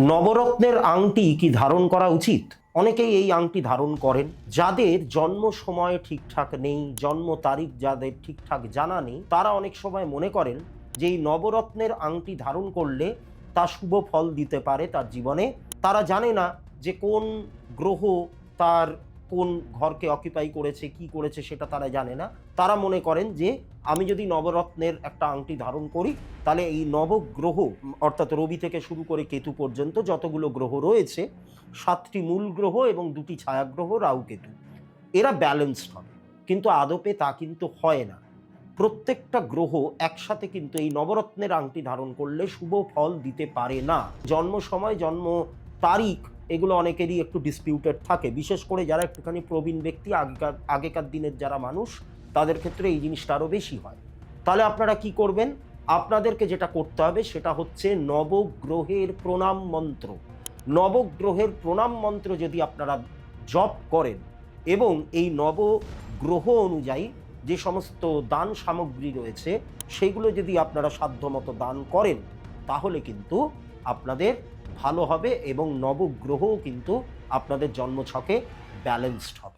নবরত্নের আংটি কি ধারণ করা উচিত? অনেকেই এই আংটি ধারণ করেন। যাদের জন্ম সময় ঠিকঠাক নেই, জন্ম তারিখ যাদের ঠিকঠাক জানা নেই, তারা অনেক সময় মনে করেন যে এই নবরত্নের আংটি ধারণ করলে তা শুভ ফল দিতে পারে তার জীবনে। তারা জানে না যে কোন গ্রহ তার কোন ঘরকে অকিপাই করেছে, কি করেছে সেটা তারা জানে না। তারা মনে করেন যে আমি যদি নবরত্নের একটা আংটি ধারণ করি তাহলে এই নবগ্রহ অর্থাৎ রবি থেকে শুরু করে কেতু পর্যন্ত যতগুলো গ্রহ রয়েছে, 7টি মূল গ্রহ এবং 2টি ছায়াগ্রহ রাহু কেতু, এরা ব্যালেন্সড হবে। কিন্তু আদপে তা কিন্তু হয় না। প্রত্যেকটা গ্রহ একসাথে কিন্তু এই নবরত্নের আংটি ধারণ করলে শুভ ফল দিতে পারে না। জন্ম সময়, জন্ম তারিখ এগুলো অনেকেরই একটু ডিসপিউটেড থাকে, বিশেষ করে যারা একটুখানি প্রবীণ ব্যক্তি, আগেকার দিনের যারা মানুষ, তাদের ক্ষেত্রে এই জিনিসটা আরও বেশি হয়। তাহলে আপনারা কি করবেন? আপনাদেরকে যেটা করতে হবে সেটা হচ্ছে নবগ্রহের প্রণাম মন্ত্র। নবগ্রহের প্রণাম মন্ত্র যদি আপনারা জপ করেন এবং এই নবগ্রহ অনুযায়ী যে সমস্ত দান সামগ্রী রয়েছে সেগুলো যদি আপনারা সাধ্যমতো দান করেন, তাহলে কিন্তু আপনাদের ভালো হবে এবং নবগ্রহও কিন্তু আপনাদের জন্মছকে ব্যালেন্সড হবে।